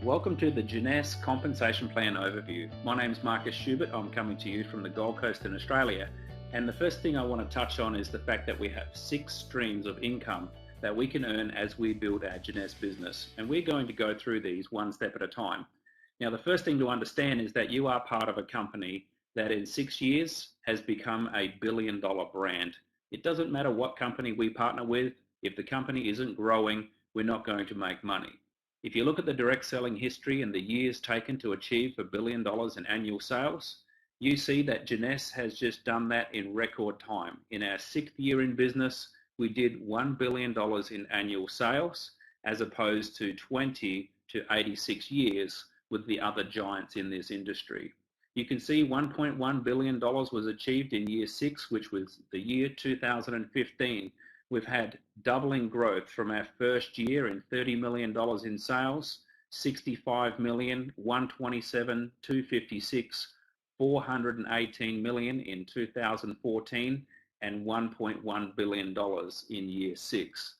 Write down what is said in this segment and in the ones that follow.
Welcome to the Jeunesse Compensation Plan overview. My name is Marcus Schubert. I'm coming to you from the Gold Coast in Australia. And the first thing I want to touch on is the fact that we have 6 streams of income that we can earn as we build our Jeunesse business. And we're going to go through these one step at a time. Now, the first thing to understand is that you are part of a company that in 6 years has become a billion-dollar brand. It doesn't matter what company we partner with. If the company isn't growing, we're not going to make money. If you look at the direct selling history and the years taken to achieve $1 billion in annual sales, you see that Jeunesse has just done that in record time. In our 6th year in business, we did $1 billion in annual sales, as opposed to 20 to 86 years with the other giants in this industry. You can see $1.1 billion was achieved in year 6, which was the year 2015. We've had doubling growth from our first year in $30 million in sales, 65 million, 127, 256, 418 million in 2014, and $1.1 billion in year 6.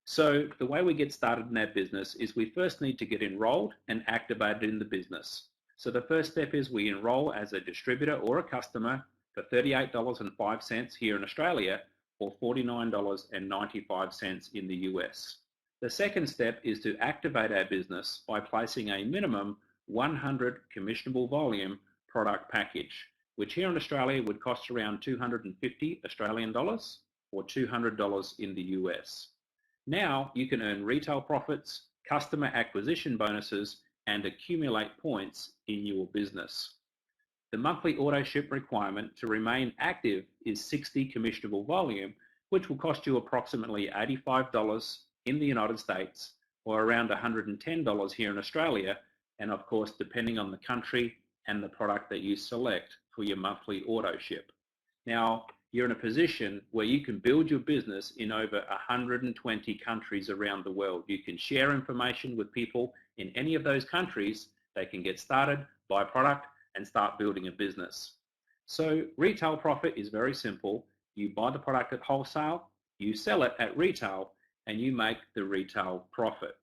So the way we get started in our business is we first need to get enrolled and activated in the business. So the first step is we enroll as a distributor or a customer for $38.05 here in Australia, or $49.95 in the US. The second step is to activate our business by placing a minimum 100 commissionable volume product package, which here in Australia would cost around 250 Australian dollars or $200 in the US. Now you can earn retail profits, customer acquisition bonuses, and accumulate points in your business. The monthly auto ship requirement to remain active is 60 commissionable volume, which will cost you approximately $85 in the United States or around $110 here in Australia, and of course depending on the country and the product that you select for your monthly auto ship. Now you're in a position where you can build your business in over 120 countries around the world. You can share information with people in any of those countries. They can get started, buy product, and start building a business. So retail profit is very simple. You buy the product at wholesale, you sell it at retail, and you make the retail profit.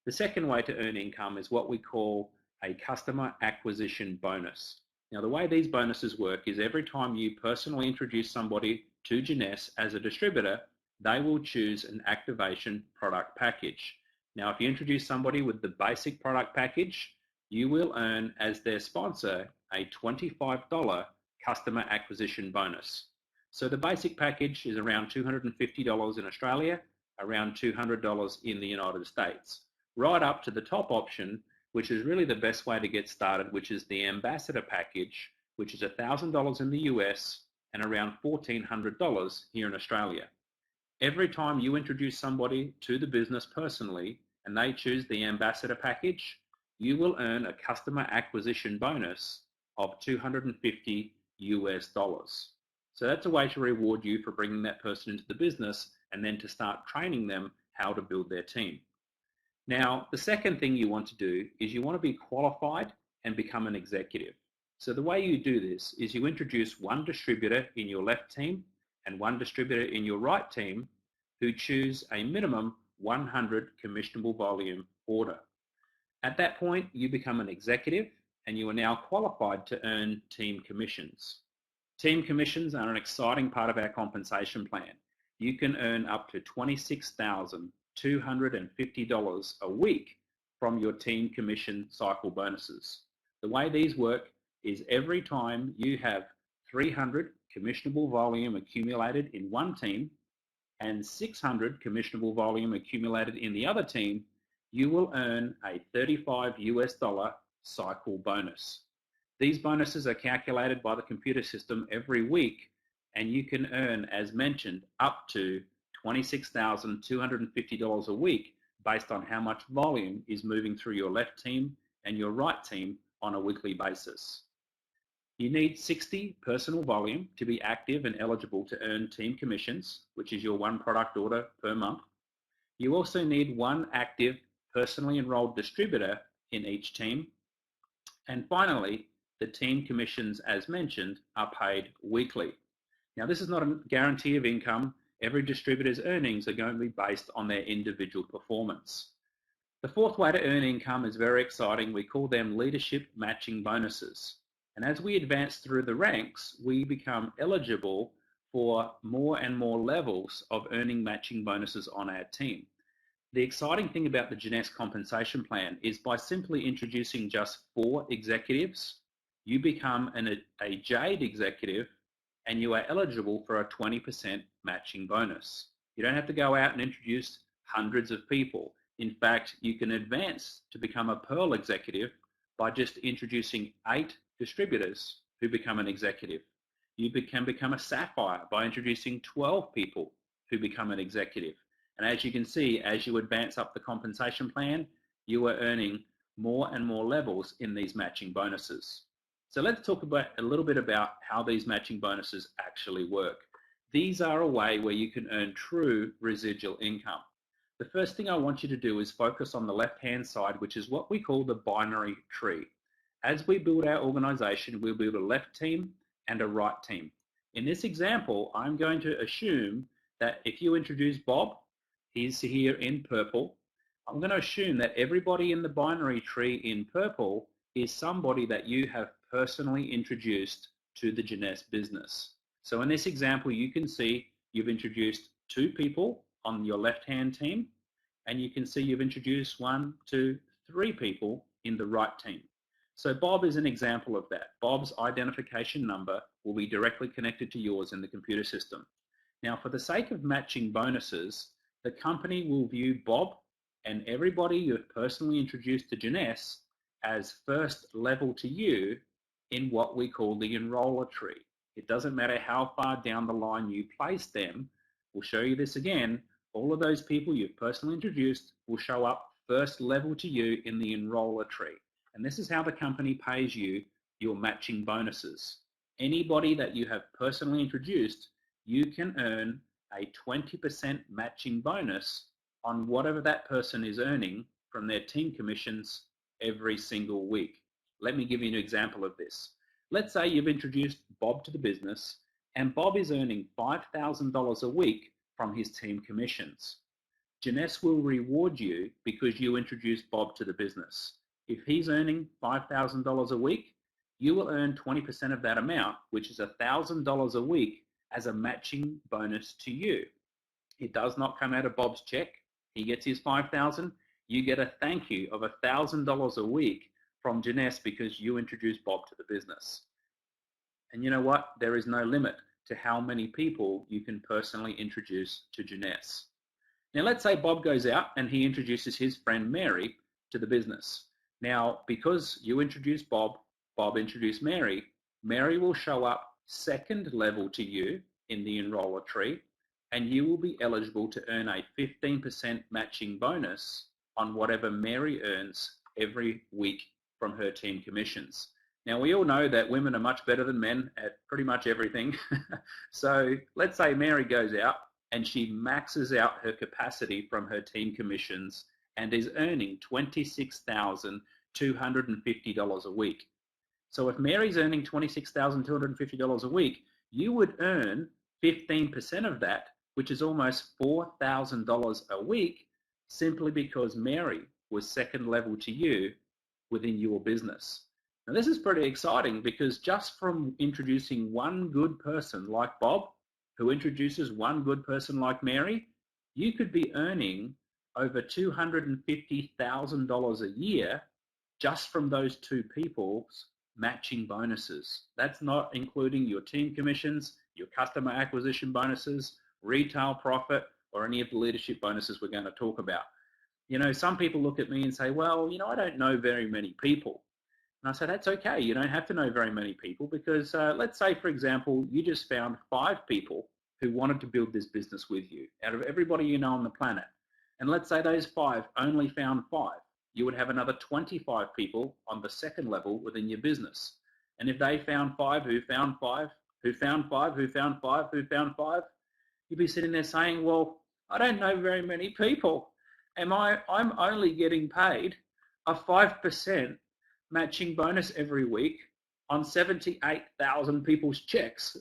The second way to earn income is what we call a customer acquisition bonus. Now the way these bonuses work is every time you personally introduce somebody to Jeunesse as a distributor, they will choose an activation product package. Now if you introduce somebody with the basic product package, you will earn as their sponsor a $25 customer acquisition bonus. So the basic package is around $250 in Australia, around $200 in the United States, right up to the top option, which is really the best way to get started, which is the ambassador package, which is $1,000 in the US and around $1,400 here in Australia. Every time you introduce somebody to the business personally and they choose the ambassador package, you will earn a customer acquisition bonus of $250 US. So that's a way to reward you for bringing that person into the business and then to start training them how to build their team. Now, the second thing you want to do is you want to be qualified and become an executive. So the way you do this is you introduce one distributor in your left team and one distributor in your right team who choose a minimum 100 commissionable volume order. At that point, you become an executive and you are now qualified to earn team commissions. Team commissions are an exciting part of our compensation plan. You can earn up to $26,250 a week from your team commission cycle bonuses. The way these work is every time you have 300 commissionable volume accumulated in one team and 600 commissionable volume accumulated in the other team, you will earn a $35 US cycle bonus. These bonuses are calculated by the computer system every week, and you can earn, as mentioned, up to $26,250 a week based on how much volume is moving through your left team and your right team on a weekly basis. You need 60 personal volume to be active and eligible to earn team commissions, which is your one product order per month. You also need one active personally enrolled distributor in each team. And finally, the team commissions, as mentioned, are paid weekly. Now, this is not a guarantee of income. Every distributor's earnings are going to be based on their individual performance. The fourth way to earn income is very exciting. We call them leadership matching bonuses. And as we advance through the ranks, we become eligible for more and more levels of earning matching bonuses on our team. The exciting thing about the Jeunesse Compensation Plan is by simply introducing just 4 executives, you become a Jade executive and you are eligible for a 20% matching bonus. You don't have to go out and introduce hundreds of people. In fact, you can advance to become a Pearl executive by just introducing 8 distributors who become an executive. You can become a Sapphire by introducing 12 people who become an executive. And as you can see, as you advance up the compensation plan, you are earning more and more levels in these matching bonuses. So let's talk about a little bit about how these matching bonuses actually work. These are a way where you can earn true residual income. The first thing I want you to do is focus on the left-hand side, which is what we call the binary tree. As we build our organization, we'll build a left team and a right team. In this example, I'm going to assume that if you introduce Bob, he's here in purple. I'm going to assume that everybody in the binary tree in purple is somebody that you have personally introduced to the Jeunesse business. So in this example, you can see you've introduced 2 people on your left-hand team, and you can see you've introduced 1, 2, 3 people in the right team. So Bob is an example of that. Bob's identification number will be directly connected to yours in the computer system. Now, for the sake of matching bonuses, the company will view Bob and everybody you've personally introduced to Jeunesse as first level to you in what we call the enroller tree. It doesn't matter how far down the line you place them. We'll show you this again. All of those people you've personally introduced will show up first level to you in the enroller tree. And this is how the company pays you your matching bonuses. Anybody that you have personally introduced, you can earn a 20% matching bonus on whatever that person is earning from their team commissions every single week. Let me give you an example of this. Let's say you've introduced Bob to the business and Bob is earning $5,000 a week from his team commissions. Jeunesse will reward you because you introduced Bob to the business. If he's earning $5,000 a week, you will earn 20% of that amount, which is $1,000 a week as a matching bonus to you. It does not come out of Bob's check. He gets his $5,000. You get a thank you of $1,000 a week from Jeunesse because you introduced Bob to the business. And you know what? There is no limit to how many people you can personally introduce to Jeunesse. Now let's say Bob goes out and he introduces his friend Mary to the business. Now, because you introduced Bob, Bob introduced Mary, Mary will show up second level to you in the enroller tree, and you will be eligible to earn a 15% matching bonus on whatever Mary earns every week from her team commissions. Now, we all know that women are much better than men at pretty much everything. So let's say Mary goes out and she maxes out her capacity from her team commissions and is earning $26,250 a week. So if Mary's earning $26,250 a week, you would earn 15% of that, which is almost $4,000 a week, simply because Mary was second level to you within your business. Now this is pretty exciting because just from introducing one good person like Bob, who introduces one good person like Mary, you could be earning over $250,000 a year just from those 2 people's matching bonuses. That's not including your team commissions, your customer acquisition bonuses, retail profit, or any of the leadership bonuses we're going to talk about. You know, some people look at me and say, well, you know, I don't know very many people. And I say, that's okay. You don't have to know very many people because let's say, for example, you just found 5 people who wanted to build this business with you out of everybody you know on the planet. And let's say those 5 only found 5. You would have another 25 people on the second level within your business. And if they found 5 who found 5, who found 5, who found 5, who found 5, you'd be sitting there saying, well, I don't know very many people. I'm only getting paid a 5% matching bonus every week on 78,000 people's checks.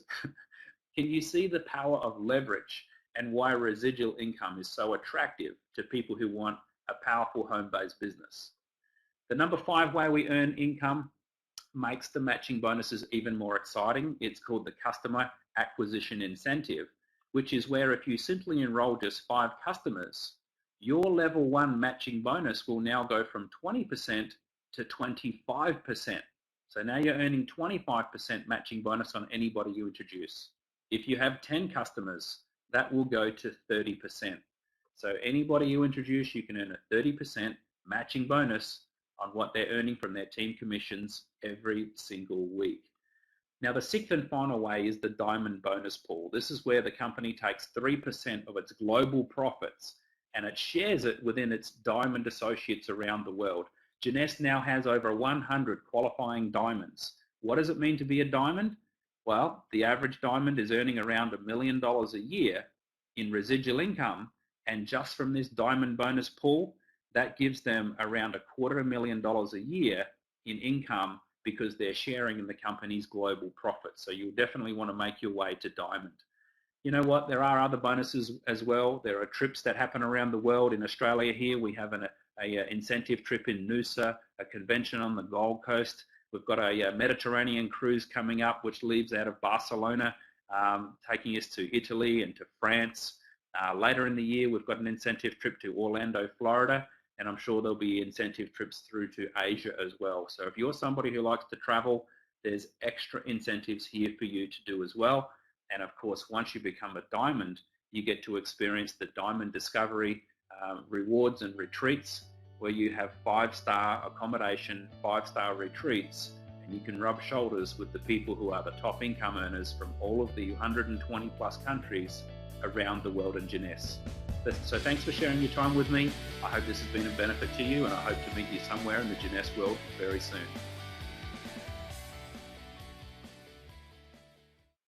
Can you see the power of leverage and why residual income is so attractive to people who want a powerful home-based business. The number 5 way we earn income makes the matching bonuses even more exciting. It's called the customer acquisition incentive, which is where if you simply enroll just 5 customers, your level 1 matching bonus will now go from 20% to 25%. So now you're earning 25% matching bonus on anybody you introduce. If you have 10 customers, that will go to 30%. So anybody you introduce, you can earn a 30% matching bonus on what they're earning from their team commissions every single week. Now, the 6th and final way is the diamond bonus pool. This is where the company takes 3% of its global profits and it shares it within its diamond associates around the world. Jeunesse now has over 100 qualifying diamonds. What does it mean to be a diamond? Well, the average diamond is earning around $1 million a year in residual income, and just from this diamond bonus pool, that gives them around $250,000 a year in income because they're sharing in the company's global profits. So you'll definitely want to make your way to diamond. You know what? There are other bonuses as well. There are trips that happen around the world. In Australia here, we have an incentive trip in Noosa, a convention on the Gold Coast. We've got a Mediterranean cruise coming up, which leaves out of Barcelona, taking us to Italy and to France. Later in the year, we've got an incentive trip to Orlando, Florida, and I'm sure there'll be incentive trips through to Asia as well. So if you're somebody who likes to travel, there's extra incentives here for you to do as well. And of course, once you become a diamond, you get to experience the Diamond Discovery rewards and retreats, where you have 5-star accommodation, 5-star retreats, and you can rub shoulders with the people who are the top income earners from all of the 120 plus countries around the world in Jeunesse. So thanks for sharing your time with me. I hope this has been a benefit to you, and I hope to meet you somewhere in the Jeunesse world very soon.